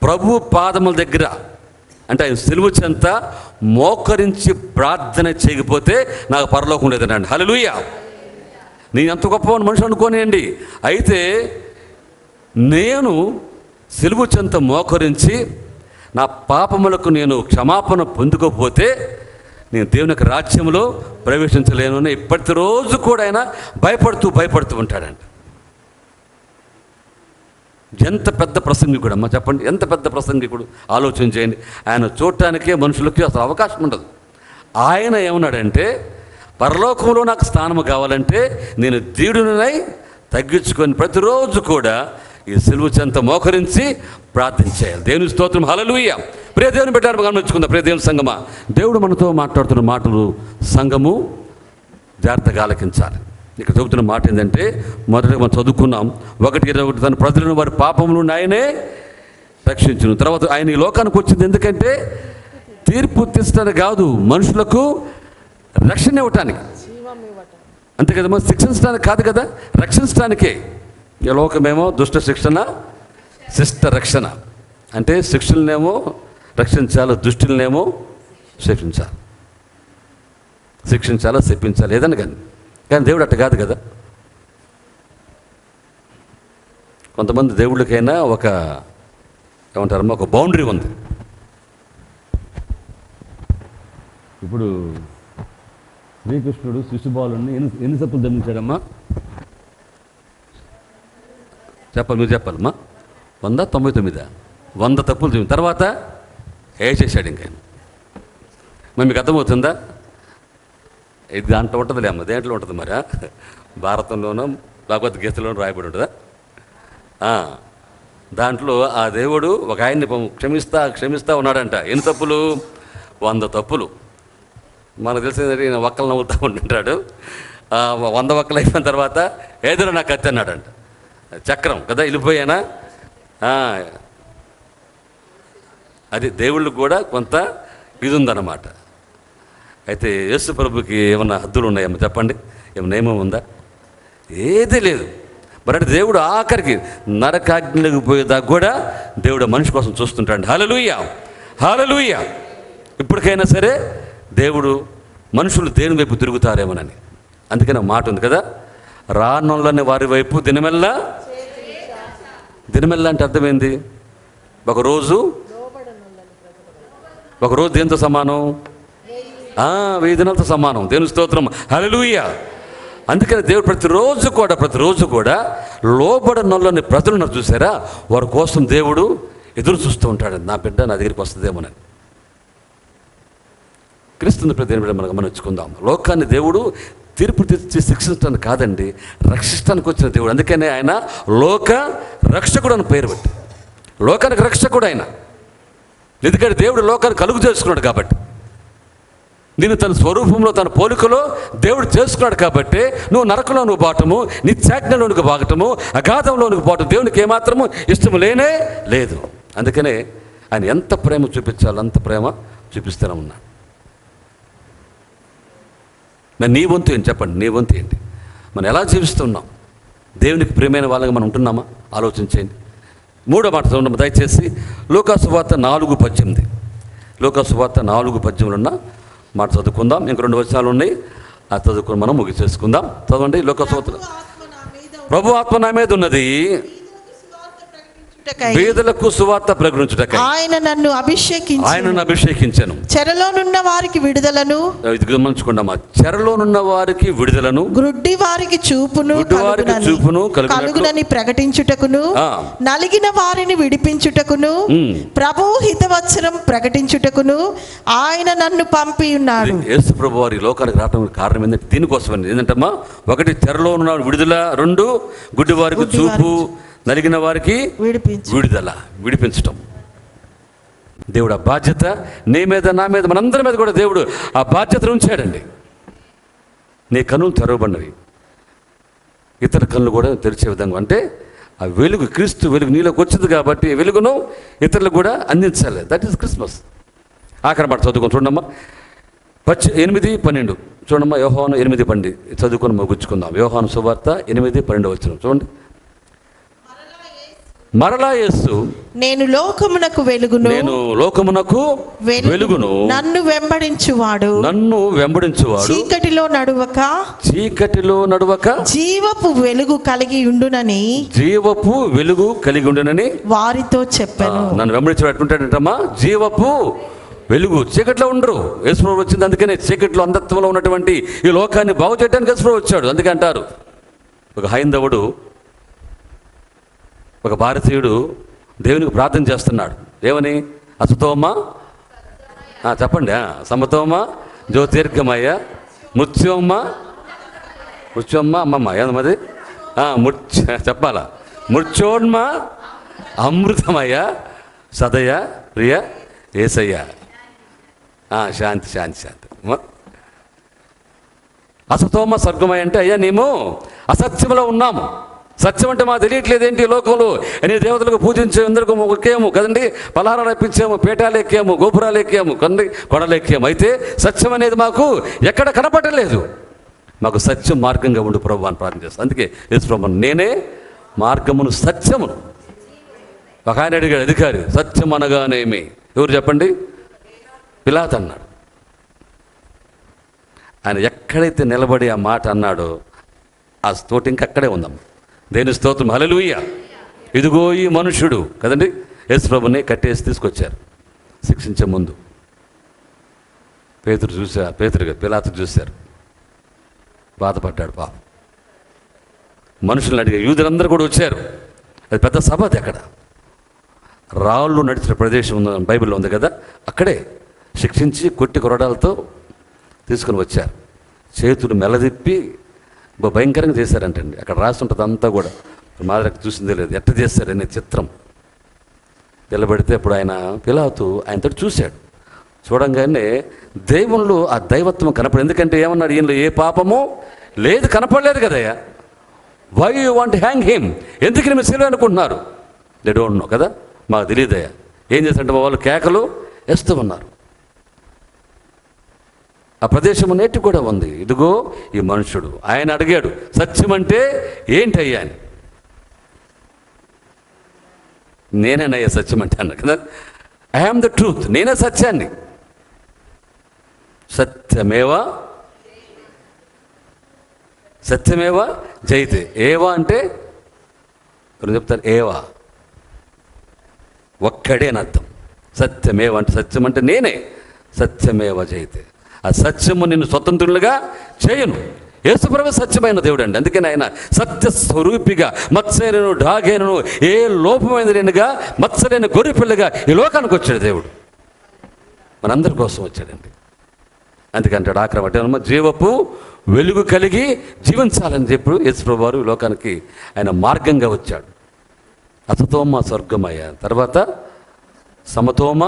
ప్రభు పాదముల దగ్గర, అంటే ఆయన సిలువ చెంత మోకరించి ప్రార్థన చేయకపోతే నాకు పరలోకం లేదనండి. హల్లెలూయా. నేను ఎంత గొప్ప మనుషులు అనుకోనియండి, అయితే నేను సిలువ చెంత మోకరించి నా పాపములకు నేను క్షమాపణ పొందుకోకపోతే నేను దేవుని యొక్క రాజ్యంలో ప్రవేశించలేను అని ఇప్పటి రోజు కూడా ఆయన భయపడుతూ ఉంటాడంట. ఎంత పెద్ద ప్రసంగికుడు అమ్మా చెప్పండి, ఎంత పెద్ద ప్రసంగికుడు ఆలోచన చేయండి. ఆయన చూడటానికే మనుషులకి అసలు అవకాశం ఉండదు. ఆయన ఏమన్నాడంటే, పరలోకంలో నాకు స్థానము కావాలంటే నేను దీనుడినై తగ్గించుకొని ప్రతిరోజు కూడా ఈ సిలువ చెంత మోకరించి ప్రార్థించేయాలి. దేవుని స్తోత్రం. హల్లెలూయా. ప్రియ దేవుని బిడ్డలారా గమనించుకుందాం. ప్రియ దేవుని సంగమా, దేవుడు మనతో మాట్లాడుతున్న మాటలు సంఘము జాగ్రత్తగా ఆలకించాలి. ఇక్కడ చెబుతున్న మాట ఏంటంటే, మొదటిగా మనం చదువుకున్నాం 1:21, తన ప్రజలను వారి పాపం నుండి ఆయనే రక్షించును. తర్వాత ఆయన ఈ లోకానికి వచ్చింది ఎందుకంటే తీర్పు తీర్చడానికి కాదు, మనుషులకు రక్షణ ఇవ్వటానికి. అంతే కదమ్మా, శిక్షించడానికి కాదు కదా, రక్షించడానికే. ఈ లోకమేమో దుష్ట శిక్షణ, శిష్ట రక్షణ. అంటే శిక్షలనేమో రక్షించాలి, దుష్టులనేమో శిక్షించాలి. శిక్షించాలా, శిక్షించాలి, ఏదన్నా కానీ దేవుడు అట్ట కాదు కదా. కొంతమంది దేవుళ్ళకైనా ఒక ఏమంటారమ్మా, ఒక బౌండరీ ఉంది. ఇప్పుడు శ్రీకృష్ణుడు శిశుబాలుని ఎన్ని తప్పులు దండించాడమ్మా? చెప్పాలి, మీరు చెప్పాలమ్మా. 199 100 తప్పులు చూపించిన తర్వాత చేశాడు ఇంకా. మరి మీకు అర్థమవుతుందా? ఇది దాంట్లో ఉంటుందిలే అమ్మ, దేంట్లో ఉంటుంది మరి? భారతంలోనూ భగవద్గీతలోనూ రాయబడి ఉంటుందా? దాంట్లో ఆ దేవుడు ఒక ఆయన్ని క్షమిస్తా ఉన్నాడంట. ఎన్ని తప్పులు? 100 తప్పులు. మనకు తెలిసిందంటే ఈయన ఒక్కలు నవ్వుతూ ఉంటుంటాడు. 100 ఒక్కలు అయిపోయిన తర్వాత ఏదో నాకు కత్తి అన్నాడంట. చక్రం కదా, వెళ్ళిపోయానా? అది దేవుళ్ళకు కూడా కొంత ఇది ఉందన్నమాట. అయితే యేసు ప్రభుకి ఏమన్నా హద్దులు ఉన్నాయమ్మా చెప్పండి? ఏమన్నా నియమం ఉందా? ఏదీ లేదు. మరి అంటే దేవుడు ఆఖరికి నరకాగ్నికి పోయేదాకా కూడా దేవుడు మనిషి కోసం చూస్తుంటాడు. హల్లెలూయా, హల్లెలూయా. ఇప్పటికైనా సరే దేవుడు మనుషులు దేని వైపు తిరుగుతారేమోనని. అందుకని మాట ఉంది కదా, రానులని వారి వైపు దినమెల్లా అంటే అర్థమైంది. ఒకరోజు దేంతో సమానం? 1000 దినాలతో సమానం. దేవుని స్తోత్రం. హల్లెలూయా. అందుకని దేవుడు ప్రతిరోజు కూడా లోబడనొల్లని ప్రజలను చూసారా, వారి కోసం దేవుడు ఎదురు చూస్తూ ఉంటాడు. నా బిడ్డ నా దగ్గరికి వస్తుందేమోనని. క్రీస్తుని ప్రతి మనం గమనించుకుందాం. లోకాన్ని దేవుడు తీర్పు తెచ్చి శిక్షించడానికి కాదండి, రక్షించడానికి వచ్చిన దేవుడు. అందుకనే ఆయన లోక రక్షకుడు అని పేరు పెట్టి, లోకానికి రక్షకుడు ఆయన. ఎందుకంటే దేవుడు లోకాన్ని కలుగు చేసుకున్నాడు కాబట్టి, నేను తన స్వరూపంలో తన పోలికలో దేవుడు చేసుకున్నాడు కాబట్టి నువ్వు నరకంలోనికి పోవటము, నిత్యాజ్ఞలోనికి పోగటము, అగాధంలోనికి పోవటం దేవునికి ఏమాత్రము ఇష్టం లేనే లేదు. అందుకనే ఆయన ఎంత ప్రేమ చూపించాలో అంత ప్రేమ చూపిస్తూనే ఉన్నాడు. మరి నీ వంతు ఏంటి చెప్పండి? నీ వంతు ఏంటి? మనం ఎలా జీవిస్తున్నాం? దేవునికి ప్రియమైన వాళ్ళగా మనం ఉంటున్నామా? ఆలోచించండి. 3వ మాట చూడండి దయచేసి. లూకా సువార్త 4:18. లూకా సువార్త 4:18 మాట చదువుకుందాం. ఇంక 2 వచనాలు ఉన్నాయి, అది చదువుకుని మనం ముగిసేసుకుందాం. చదవండి. లూకా సువార్త. ప్రభు ఆత్మ నా మీద ఉన్నది, బీదలకు సువార్త ప్రకటించుటకై ఆయన నన్ను అభిషేకించెను. చెరలోనున్న వారికి విడుదలను, ఇది గమనించుకోండమ్మా, చెరలోనున్న వారికి విడుదలను, గ్రుడ్డి వారికి చూపును కలుగునని ప్రకటించుటకును, నలిగిన వారిని విడిపించుటకును, ప్రభు హితవచనం ప్రకటించుటకును ఆయన నన్ను పంపి ఉన్నాడు. యేసు ప్రభు వారి లోకానికి రావడానికి కారణం ఏంటంటే దీనికోసం. ఏంటంటమ్మా, 1 చెరలో ఉన్న విడుదల, 2 గుడ్డి వారికి చూపు, నలిగిన వారికి విడుదల, విడిపించటం. దేవుడు ఆ బాధ్యత నీ మీద, నా మీద, మనందరి మీద కూడా దేవుడు ఆ బాధ్యతను ఉంచాడండి. నీ కన్నులు తెరవబడినవి, ఇతర కన్నులు కూడా తెరిచే విధంగా. అంటే ఆ వెలుగు, క్రీస్తు వెలుగు నీలోకి వచ్చింది కాబట్టి వెలుగును ఇతరులకు కూడా అందించాలి. That is Christmas. ఆఖరి మాట చదువుకొని చూడమ్మా, 8:12 చూడమ్మా. యోహాను 8:12 చదువుకొని ముగించుకుందాం. యోహాను సువార్త 8:12 వచ్చిన చూడండి. మరలా యేసు, నేను లోకమునకు వెలుగును, నన్ను వెంబడించువాడు చీకటిలో నడువక జీవపు వెలుగు కలిగి ఉండునని వారితో చెప్పాను. నన్ను వెంబడించేవాడు ఎట్లుంటాడంటమ్మా, జీవపు వెలుగు. చీకట్లో ఉండరు. యేసుప్రభువు వచ్చింది అందుకనే. చీకట్లో అంధత్వంలో ఉన్నటువంటి ఈ లోకాన్ని బాగు చేయడానికి యేసుప్రభువు వచ్చాడు. అందుకే అంటారు, ఒక హైందవుడు, ఒక భారతీయుడు దేవునికి ప్రార్థన చేస్తున్నాడు. ఏమని? అసతోమా, చెప్పండి, సమతోమా జ్యోతిర్గమయ్య మృత్యోమ్మ అమ్మమ్మ ఏమది చెప్పాలా, మృత్యోన్మ అమృతమయ్య సదయ ప్రియ ఏసయ్య. శాంతి శాంతి శాంతి. అసతోమ స్వర్గమయ్య అంటే, అయ్యా మేము అసత్యంలో ఉన్నాము, సత్యం అంటే మాకు తెలియట్లేదు ఏంటి లోకంలో అని దేవతలకు పూజించే అందరికీ ఎక్కాము కదండి, పలహారాలు ఎప్పించాము, పీఠాలు ఎక్కాము, గోపురాలు ఎక్కాము, కొండలు ఎక్కాము. అయితే సత్యం అనేది మాకు ఎక్కడ కనపడలేదు. మాకు సత్యం మార్గంగా ఉండి ప్రభు అని ప్రార్థన చేస్తాం. అందుకే యేసు ప్రభు, నేనే మార్గమును సత్యమును. ఒక ఆయన అడిగాడు అధికారి, సత్యం అనగానేమి? ఎవరు చెప్పండి? పిలాతు అన్నాడు. ఆయన ఎక్కడైతే నిలబడి ఆ మాట అన్నాడో ఆ తోటి ఇంకక్కడే ఉందమ్మా. దేని స్తోత్రం, హల్లెలూయా. ఇదిగో ఈ మనుషుడు కదండి, యేసు ప్రభుని కట్టేసి తీసుకొచ్చారు. శిక్షించే ముందు పిలాతు చూశారు, బాధపడ్డాడు పాపం. మనుషులను అడిగే యూదులందరూ కూడా వచ్చారు. అది పెద్ద సభ. అది అక్కడ రాళ్ళు నడిచిన ప్రదేశం ఉంది, బైబిల్లో ఉంది కదా, అక్కడే శిక్షించి కొట్టి కొరడాలతో తీసుకుని వచ్చారు. చేతులు మెలదిప్పి భయంకరంగా చేశారంటండి. అక్కడ రాసి ఉంటుంది అంతా కూడా, మాదిరి చూసిందే లేదు, ఎట్ట చేశారనే చిత్రం నిలబెడితే అప్పుడు ఆయన పిలాతు ఆయనతో చూశాడు. చూడంగానే దేవుళ్ళు ఆ దైవత్వం కనపడి, ఎందుకంటే ఏమన్నాడు, ఈయనలో ఏ పాపము లేదు, కనపడలేదు కదయ్యా. Why you want hang him, ఎందుకు మీరు సిలువ అనుకుంటున్నారు? దే డోంట్ నో కదా, మాకు తెలియదయ్యా. ఏం చేశారంటే వాళ్ళు కేకలు వేస్తూ ఉన్నారు. ఆ ప్రదేశం నేటి కూడా ఉంది. ఇదిగో ఈ మనుషుడు. ఆయన అడిగాడు, సత్యం అంటే ఏంటయ్యా అని. నేనేనయ్యా సత్యం అంటే అన్నా కదా. ఐ యామ్ ద ట్రూత్, నేనే సత్యాన్ని. సత్యమేవా జయితే. ఏవా అంటే ఎవరు చెప్తారు? ఏవా ఒక్కడే అని అర్థం. సత్యమేవ అంటే సత్యం అంటే నేనే. సత్యమేవ జయితే, ఆ సత్యము నిన్ను స్వతంత్రులుగా చేయను. యేసుప్రభు సత్యమైన దేవుడు అండి. అందుకని ఆయన సత్యస్వరూపిగా, మత్స్యను డాగేను ఏ లోపమైన లేనిగా, మత్స్యలేని గొర్రెపిల్లగా ఈ లోకానికి వచ్చాడు దేవుడు. మనందరి కోసం వచ్చాడండి. అందుకంటాడు ఆక్రమణ జీవపు వెలుగు కలిగి జీవించాలని చెప్పి యేసుప్రభు వారు ఈ లోకానికి ఆయన మార్గంగా వచ్చాడు. అసతోమ స్వర్గమయ్య, తర్వాత సమతోమ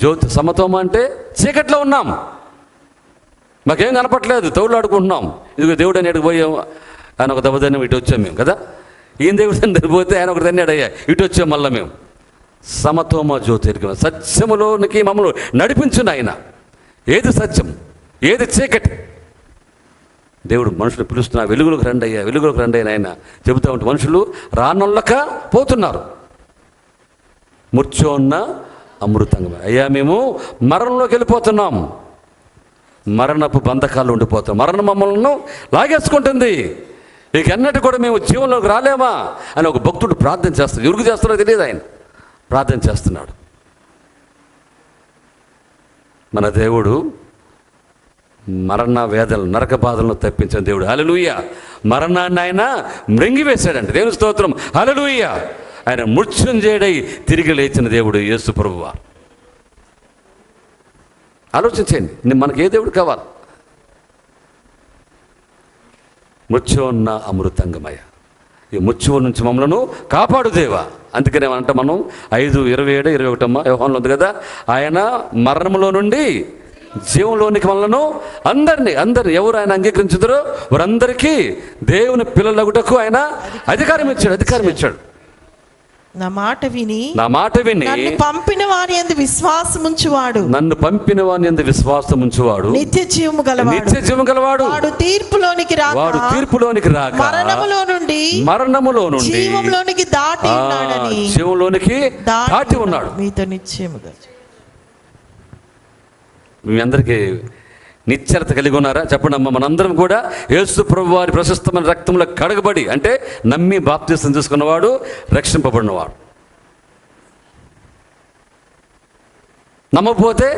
జ్యోతి. సమతోమ అంటే చీకట్లో ఉన్నాం, మాకేం కనపట్లేదు, తౌలాడుకుంటున్నాం. ఇదిగో దేవుడు అని పోయాం, ఆయన ఒక దెబ్బదన్నం ఇటు వచ్చాం మేము కదా. ఈయన దేవుడు అని పోతే ఆయన ఒక దన్యాడయ్యా, ఇటు వచ్చాం మళ్ళీ మేము. సమతోమ జ్యోతిర్గమ, సత్యములోనికి మమ్మల్ని నడిపించును ఆయన. ఏది సత్యం, ఏది చీకటి? దేవుడు మనుషులు పిలుస్తున్నా, వెలుగులోకి రండి అయ్యా, వెలుగులోకి రండి అని ఆయన చెబుతూ ఉంటే మనుషులు రానొల్లక పోతున్నారు. ముర్చోన్న అమృతంగమయ. అయ్యా మేము మరణంలోకి వెళ్ళిపోతున్నాం, మరణపు బంధకాలు ఉండిపోతాం, మరణం మమ్మల్ని లాగేసుకుంటుంది, ఇక ఎన్నటి కూడా మేము జీవంలోకి రాలేమా అని ఒక భక్తుడు ప్రార్థన చేస్తాడు. ఎవరికి చేస్తాడో తెలియదు, ఆయన ప్రార్థన చేస్తున్నాడు. మన దేవుడు మరణ వేదనలు, నరక బాధలను తప్పించిన దేవుడు. హల్లెలూయా. మరణాన్ని ఆయన మృంగివేశాడండి. దేవుని స్తోత్రం. హల్లెలూయా. ఆయన మృత్యుంజయుడై తిరిగి లేచిన దేవుడు యేసు ప్రభువు. ఆలోచించండి, మనకి ఏ దేవుడు కావాలి? మృత్యువున్న అమృతంగమయ. ఈ మృత్యువు నుంచి మమ్మలను కాపాడు దేవా. అందుకనే ఏమంట మనం 5:27, 21 యోహానులో ఉంది కదా, ఆయన మరణంలో నుండి జీవంలోనికి మనలను అందరినీ ఎవరు ఆయన అంగీకరించుతారో వారందరికీ దేవుని పిల్లలగుటకు ఆయన అధికారం ఇచ్చాడు. నా మాట విని నన్ను పంపిన వాని యందు విశ్వాసం ఉంచువాడు నిత్య జీవము గలవాడు. వాడు తీర్పులోనికి రాక మరణములో నుండి జీవంలోనికి దాటి ఉన్నాడు. మీతో నిశ్చయముగా మీ అందరికీ నిశ్చలత కలిగి ఉన్నారా? చెప్పండి అమ్మ. మనందరం కూడా యేసు ప్రభు వారి ప్రశస్తమైన రక్తంలో కడగబడి, అంటే నమ్మి బాప్తిసం తీసుకున్నవాడు రక్షింపబడినవాడు. నమ్మకపోతే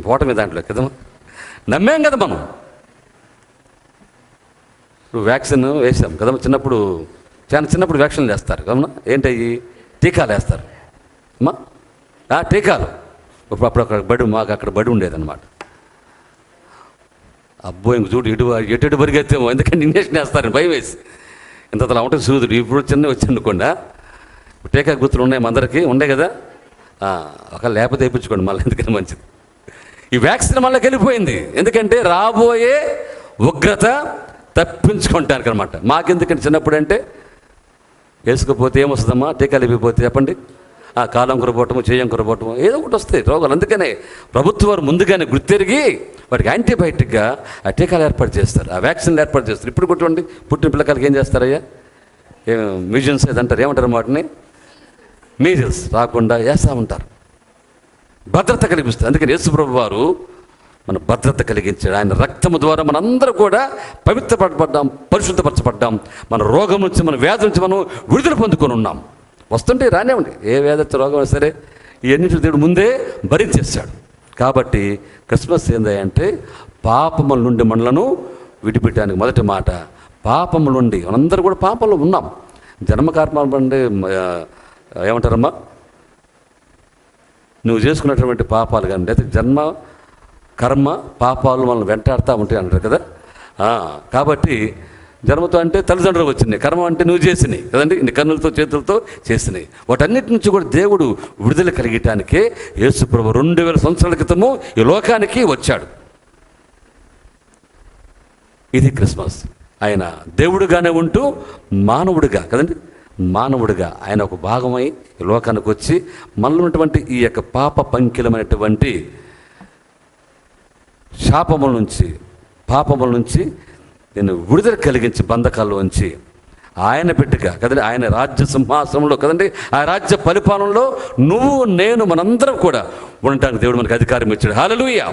పోవటమే దాంట్లో కదమ్మా. నమ్మాం కదా మనం. ఇప్పుడు వ్యాక్సిన్ వేసాం కదమ్మా. చిన్నప్పుడు వ్యాక్సిన్లు వేస్తారు కదమ్మా. ఏంటయ్యి? టీకాలు వేస్తారు అమ్మా. టీకాలు అప్పుడు మాకు అక్కడ బడి ఉండేదన్నమాట. అబ్బో ఇంక చూడు ఎటు పరిగెత్తాము, ఎందుకంటే ఇంజక్షన్ వేస్తారని భయం వేసి ఇంతలా ఉంటుంది సూదుడు. ఇప్పుడు వచ్చి అనుకోండి, టీకా గుర్తులు ఉన్నాయి మా అందరికీ, ఉండే కదా. ఒక లేకపోతే వేయించుకోండి మళ్ళీ, ఎందుకని మంచిది. ఈ వ్యాక్సిన్ మళ్ళీ వెళ్ళిపోయింది, ఎందుకంటే రాబోయే ఉగ్రత తప్పించుకుంటానికి అనమాట. మాకెందుకంటే చిన్నప్పుడు అంటే వేసుకోపోతే ఏమొస్తుందమ్మా, టీకాలు ఇవ్వకపోతే చెప్పండి, కాలం కొరపోవటము, చేయం కొరపోవటము, ఏదో ఒకటి వస్తాయి రోగాలు. అందుకనే ప్రభుత్వం వారు ముందుగానే గుర్తెరిగి వాటికి యాంటీబయాటిక్గా ఆ టీకాలు ఏర్పాటు చేస్తారు, ఆ వ్యాక్సిన్లు ఏర్పాటు చేస్తారు. ఇప్పుడు కొట్టండి, పుట్టిన పిల్లకాయలకి ఏం చేస్తారయ్యా? మ్యూజియన్స్ ఏదంటారు, ఏమంటారు వాటిని? మీజిల్స్ రాకుండా వేస్తూ ఉంటారు. భద్రత కలిగిస్తుంది. అందుకని యేసు ప్రభు వారు మన భద్రత కలిగించాడు. ఆయన రక్తము ద్వారా మనందరూ కూడా పవిత్రపడబడ్డాం, పరిశుద్ధపరచబడ్డాం. మన రోగం నుంచి, మన వ్యాధి నుంచి మనం విడుదల పొందుకొని ఉన్నాం. వస్తుంటే రానివ్వండి, ఏ వేదచ్చ రోగం సరే ఇవన్నింటి దేవుడు ముందే భరించేశాడు. కాబట్టి క్రిస్మస్ ఏందంటే పాపముల నుండి మనలను విడిపెట్టడానికి మొదటి మాట. పాపముల నుండి మనందరూ కూడా పాపంలో ఉన్నాం. జన్మకర్మ అంటే ఏమంటారమ్మా, నువ్వు చేసుకున్నటువంటి పాపాలు కానీ లేదా జన్మ కర్మ పాపాలు మనల్ని వెంటాడుతూ ఉంటాయి అంటారు కదా. కాబట్టి జన్మతో అంటే తల్లిదండ్రులు వచ్చినాయి, కర్మ అంటే నువ్వు చేసినాయి కదండి, నీ కన్నులతో చేతులతో చేసినాయి. వాటన్నిటి నుంచి కూడా దేవుడు విడుదల కలిగటానికే యేసు ప్రభు 2000 సంవత్సరాల క్రితము ఈ లోకానికి వచ్చాడు. ఇది క్రిస్మస్. ఆయన దేవుడుగానే ఉంటూ మానవుడిగా కదండి, మానవుడిగా ఆయన ఒక భాగమై ఈ లోకానికి వచ్చి మనలో ఉన్నటువంటి ఈ యొక్క పాప పంకిలమైనటువంటి శాపముల నుంచి, పాపముల నుంచి నేను విడుదల కలిగించి బంధకాల్లోంచి ఆయన బిడ్డగా కదండి, ఆయన రాజ్య సింహాసనంలో కదండి, ఆ రాజ్య పరిపాలనలో నువ్వు నేను మనందరం కూడా ఉండటానికి దేవుడు మనకు అధికారం ఇచ్చాడు. హల్లెలూయా.